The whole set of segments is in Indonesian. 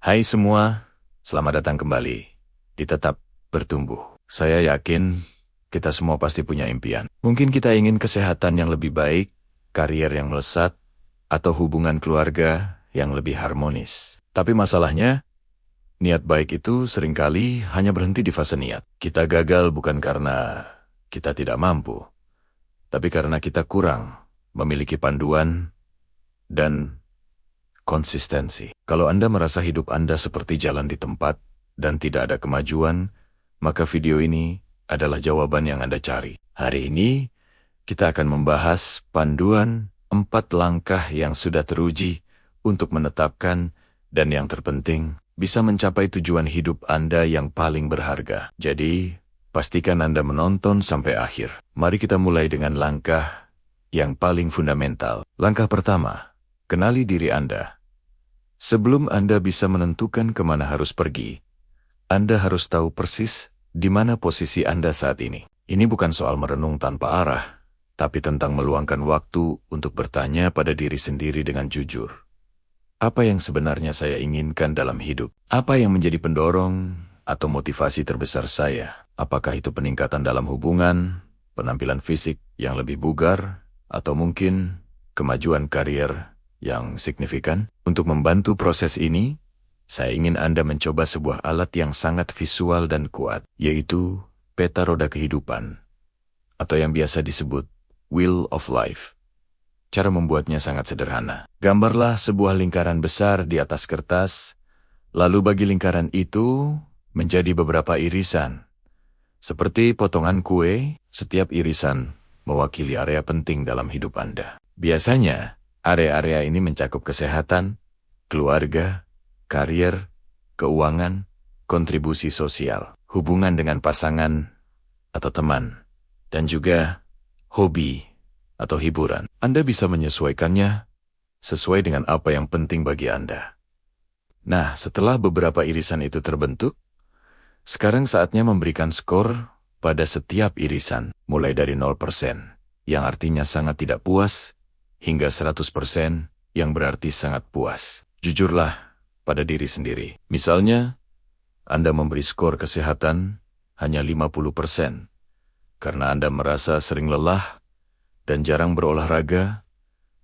Hai semua, selamat datang kembali di Tetap Bertumbuh. Saya yakin kita semua pasti punya impian. Mungkin kita ingin kesehatan yang lebih baik, karier yang melesat, atau hubungan keluarga yang lebih harmonis. Tapi masalahnya, niat baik itu seringkali hanya berhenti di fase niat. Kita gagal bukan karena kita tidak mampu, tapi karena kita kurang memiliki panduan dan konsistensi. Kalau Anda merasa hidup Anda seperti jalan di tempat dan tidak ada kemajuan, maka video ini adalah jawaban yang Anda cari. Hari ini, kita akan membahas panduan 4 langkah yang sudah teruji untuk menetapkan dan yang terpenting, bisa mencapai tujuan hidup Anda yang paling berharga. Jadi, pastikan Anda menonton sampai akhir. Mari kita mulai dengan langkah yang paling fundamental. Langkah pertama, kenali diri Anda. Sebelum Anda bisa menentukan kemana harus pergi, Anda harus tahu persis di mana posisi Anda saat ini. Ini bukan soal merenung tanpa arah, tapi tentang meluangkan waktu untuk bertanya pada diri sendiri dengan jujur. Apa yang sebenarnya saya inginkan dalam hidup? Apa yang menjadi pendorong atau motivasi terbesar saya? Apakah itu peningkatan dalam hubungan, penampilan fisik yang lebih bugar, atau mungkin kemajuan karier yang signifikan? Untuk membantu proses ini, saya ingin Anda mencoba sebuah alat yang sangat visual dan kuat, yaitu peta roda kehidupan, atau yang biasa disebut Wheel of Life. Cara membuatnya sangat sederhana. Gambarlah sebuah lingkaran besar di atas kertas, lalu bagi lingkaran itu menjadi beberapa irisan. Seperti potongan kue, setiap irisan mewakili area penting dalam hidup Anda. Biasanya, area-area ini mencakup kesehatan, keluarga, karier, keuangan, kontribusi sosial, hubungan dengan pasangan atau teman, dan juga hobi atau hiburan. Anda bisa menyesuaikannya sesuai dengan apa yang penting bagi Anda. Nah, setelah beberapa irisan itu terbentuk, sekarang saatnya memberikan skor pada setiap irisan, mulai dari 0%, yang artinya sangat tidak puas, hingga 100%, yang berarti sangat puas. Jujurlah pada diri sendiri. Misalnya, Anda memberi skor kesehatan hanya 50%, karena Anda merasa sering lelah dan jarang berolahraga,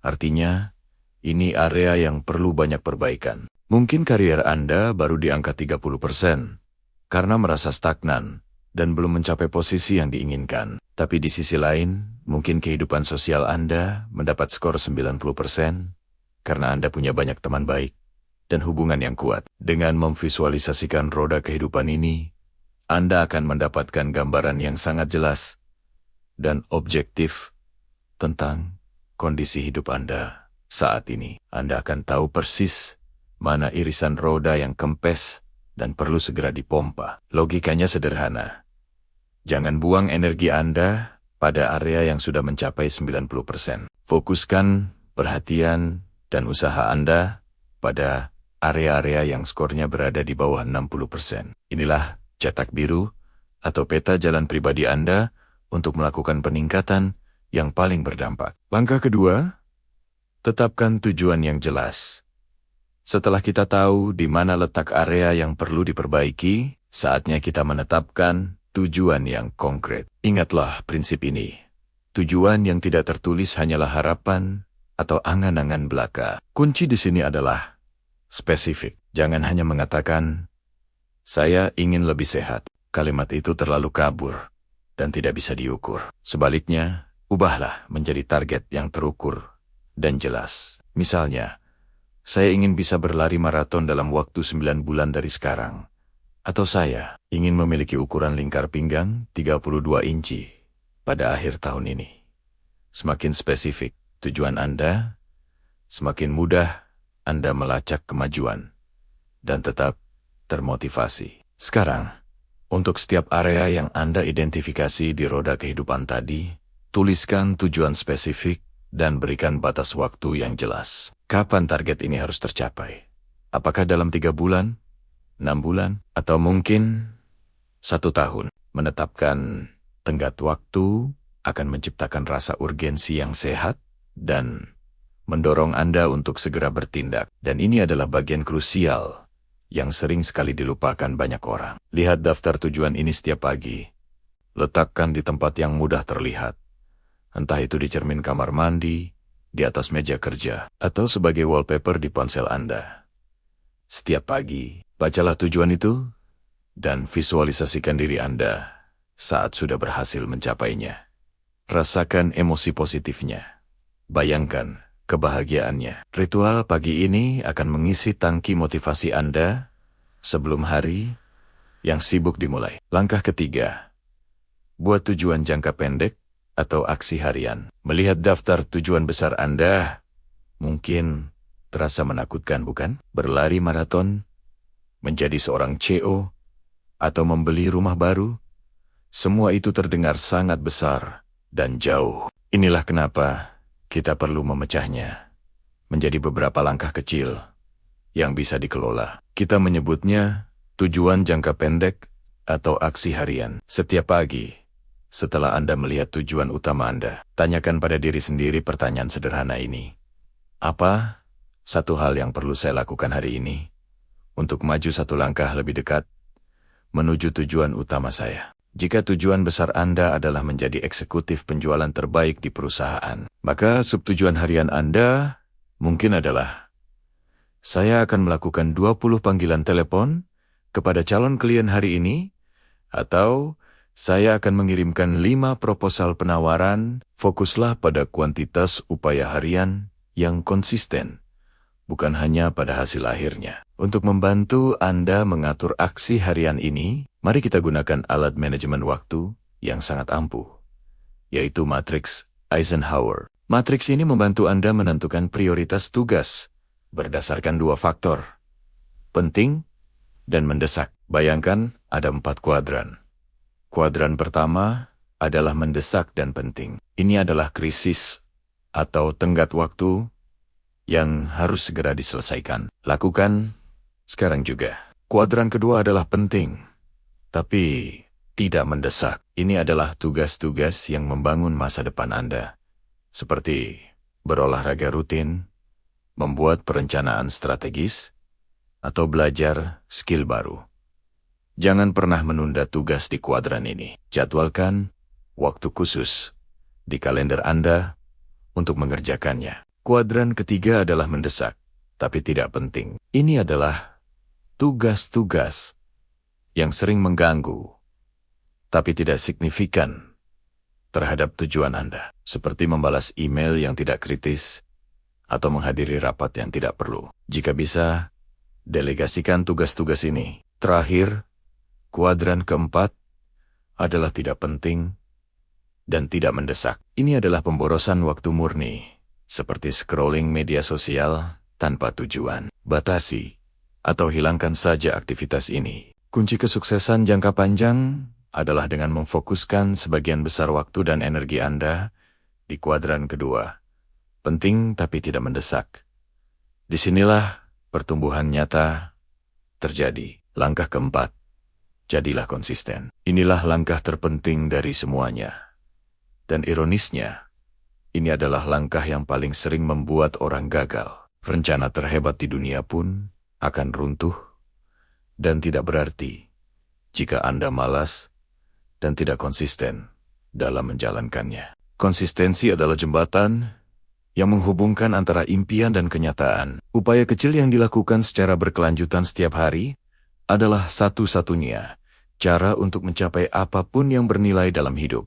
artinya ini area yang perlu banyak perbaikan. Mungkin karier Anda baru di angka 30%, karena merasa stagnan dan belum mencapai posisi yang diinginkan. Tapi di sisi lain, mungkin kehidupan sosial Anda mendapat skor 90%, karena Anda punya banyak teman baik dan hubungan yang kuat. Dengan memvisualisasikan roda kehidupan ini, Anda akan mendapatkan gambaran yang sangat jelas dan objektif tentang kondisi hidup Anda saat ini. Anda akan tahu persis mana irisan roda yang kempes dan perlu segera dipompa. Logikanya sederhana. Jangan buang energi Anda pada area yang sudah mencapai 90%. Fokuskan perhatian dan usaha Anda pada area-area yang skornya berada di bawah 60%. Inilah cetak biru atau peta jalan pribadi Anda untuk melakukan peningkatan yang paling berdampak. Langkah kedua, tetapkan tujuan yang jelas. Setelah kita tahu di mana letak area yang perlu diperbaiki, saatnya kita menetapkan tujuan yang konkret. Ingatlah prinsip ini. Tujuan yang tidak tertulis hanyalah harapan atau angan-angan belaka. Kunci di sini adalah spesifik. Jangan hanya mengatakan, saya ingin lebih sehat. Kalimat itu terlalu kabur dan tidak bisa diukur. Sebaliknya, ubahlah menjadi target yang terukur dan jelas. Misalnya, saya ingin bisa berlari maraton dalam waktu 9 bulan dari sekarang. Atau saya ingin memiliki ukuran lingkar pinggang 32 inci pada akhir tahun ini. Semakin spesifik tujuan Anda, semakin mudah Anda melacak kemajuan dan tetap termotivasi. Sekarang, untuk setiap area yang Anda identifikasi di roda kehidupan tadi, tuliskan tujuan spesifik dan berikan batas waktu yang jelas. Kapan target ini harus tercapai? Apakah dalam 3 bulan, 6 bulan, atau mungkin 1 tahun? Menetapkan tenggat waktu akan menciptakan rasa urgensi yang sehat dan mendorong Anda untuk segera bertindak. Dan ini adalah bagian krusial yang sering sekali dilupakan banyak orang. Lihat daftar tujuan ini setiap pagi. Letakkan di tempat yang mudah terlihat. Entah itu di cermin kamar mandi, di atas meja kerja, atau sebagai wallpaper di ponsel Anda. Setiap pagi, bacalah tujuan itu dan visualisasikan diri Anda saat sudah berhasil mencapainya. Rasakan emosi positifnya. Bayangkan kebahagiaannya. Ritual pagi ini akan mengisi tangki motivasi Anda sebelum hari yang sibuk dimulai. Langkah ketiga, buat tujuan jangka pendek atau aksi harian. Melihat daftar tujuan besar Anda, mungkin terasa menakutkan, bukan? Berlari maraton, menjadi seorang CEO, atau membeli rumah baru, semua itu terdengar sangat besar dan jauh. Inilah kenapa kita perlu memecahnya menjadi beberapa langkah kecil yang bisa dikelola. Kita menyebutnya tujuan jangka pendek atau aksi harian. Setiap pagi, setelah Anda melihat tujuan utama Anda, tanyakan pada diri sendiri pertanyaan sederhana ini. Apa satu hal yang perlu saya lakukan hari ini untuk maju satu langkah lebih dekat menuju tujuan utama saya? Jika tujuan besar Anda adalah menjadi eksekutif penjualan terbaik di perusahaan, maka subtujuan harian Anda mungkin adalah, saya akan melakukan 20 panggilan telepon kepada calon klien hari ini, atau saya akan mengirimkan 5 proposal penawaran. Fokuslah pada kuantitas upaya harian yang konsisten, bukan hanya pada hasil akhirnya. Untuk membantu Anda mengatur aksi harian ini, mari kita gunakan alat manajemen waktu yang sangat ampuh, yaitu matriks Eisenhower. Matriks ini membantu Anda menentukan prioritas tugas berdasarkan 2 faktor, penting dan mendesak. Bayangkan ada 4 kuadran. Kuadran pertama adalah mendesak dan penting. Ini adalah krisis atau tenggat waktu yang harus segera diselesaikan. Lakukan sekarang juga. Kuadran kedua adalah penting, tapi tidak mendesak. Ini adalah tugas-tugas yang membangun masa depan Anda, seperti berolahraga rutin, membuat perencanaan strategis, atau belajar skill baru. Jangan pernah menunda tugas di kuadran ini. Jadwalkan waktu khusus di kalender Anda untuk mengerjakannya. Kuadran ketiga adalah mendesak, tapi tidak penting. Ini adalah tugas-tugas yang sering mengganggu, tapi tidak signifikan terhadap tujuan Anda, seperti membalas email yang tidak kritis atau menghadiri rapat yang tidak perlu. Jika bisa, delegasikan tugas-tugas ini. Terakhir, kuadran keempat adalah tidak penting dan tidak mendesak. Ini adalah pemborosan waktu murni, seperti scrolling media sosial tanpa tujuan. Batasi atau hilangkan saja aktivitas ini. Kunci kesuksesan jangka panjang adalah dengan memfokuskan sebagian besar waktu dan energi Anda di kuadran kedua. Penting tapi tidak mendesak. Disinilah pertumbuhan nyata terjadi. Langkah keempat, jadilah konsisten. Inilah langkah terpenting dari semuanya. Dan ironisnya, ini adalah langkah yang paling sering membuat orang gagal. Rencana terhebat di dunia pun akan runtuh dan tidak berarti jika Anda malas dan tidak konsisten dalam menjalankannya. Konsistensi adalah jembatan yang menghubungkan antara impian dan kenyataan. Upaya kecil yang dilakukan secara berkelanjutan setiap hari adalah satu-satunya cara untuk mencapai apapun yang bernilai dalam hidup.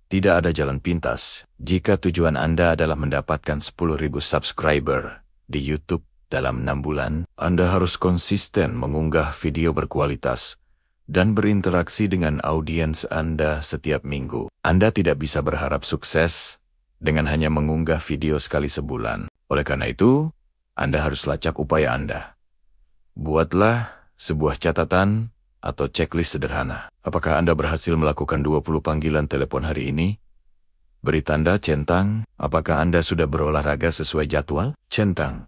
Tidak ada jalan pintas. Jika tujuan Anda adalah mendapatkan 10.000 subscriber di YouTube dalam 6 bulan, Anda harus konsisten mengunggah video berkualitas dan berinteraksi dengan audiens Anda setiap minggu. Anda tidak bisa berharap sukses dengan hanya mengunggah video sekali sebulan. Oleh karena itu, Anda harus lacak upaya Anda. Buatlah sebuah catatan atau checklist sederhana. Apakah Anda berhasil melakukan 20 panggilan telepon hari ini? Beri tanda centang. Apakah Anda sudah berolahraga sesuai jadwal? Centang.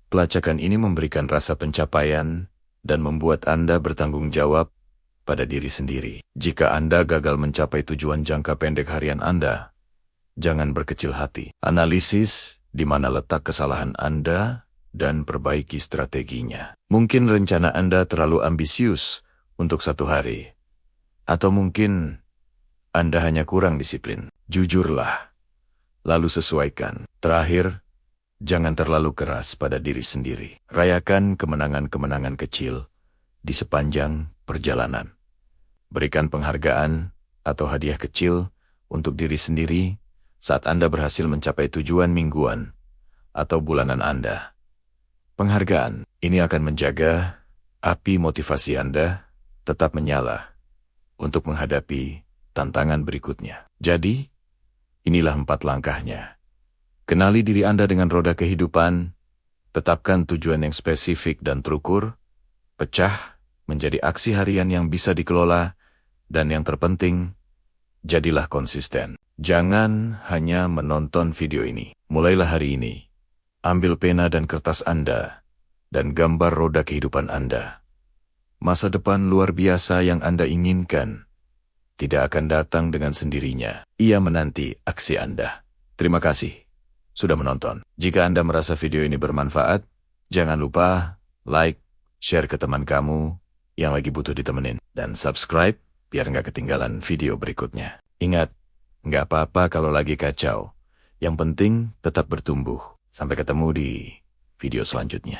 Pelacakan ini memberikan rasa pencapaian dan membuat Anda bertanggung jawab pada diri sendiri. Jika Anda gagal mencapai tujuan jangka pendek harian Anda, jangan berkecil hati. Analisis di mana letak kesalahan Anda dan perbaiki strateginya. Mungkin rencana Anda terlalu ambisius untuk satu hari. Atau mungkin Anda hanya kurang disiplin. Jujurlah, lalu sesuaikan. Terakhir, jangan terlalu keras pada diri sendiri. Rayakan kemenangan-kemenangan kecil di sepanjang perjalanan. Berikan penghargaan atau hadiah kecil untuk diri sendiri saat Anda berhasil mencapai tujuan mingguan atau bulanan Anda. Penghargaan ini akan menjaga api motivasi Anda tetap menyala untuk menghadapi tantangan berikutnya. Jadi, inilah 4 langkahnya. Kenali diri Anda dengan roda kehidupan, tetapkan tujuan yang spesifik dan terukur, pecah menjadi aksi harian yang bisa dikelola, dan yang terpenting, jadilah konsisten. Jangan hanya menonton video ini. Mulailah hari ini. Ambil pena dan kertas Anda, dan gambar roda kehidupan Anda. Masa depan luar biasa yang Anda inginkan tidak akan datang dengan sendirinya. Ia menanti aksi Anda. Terima kasih sudah menonton. Jika Anda merasa video ini bermanfaat, jangan lupa like, share ke teman kamu yang lagi butuh ditemenin, dan subscribe biar nggak ketinggalan video berikutnya. Ingat, nggak apa-apa kalau lagi kacau. Yang penting tetap bertumbuh. Sampai ketemu di video selanjutnya.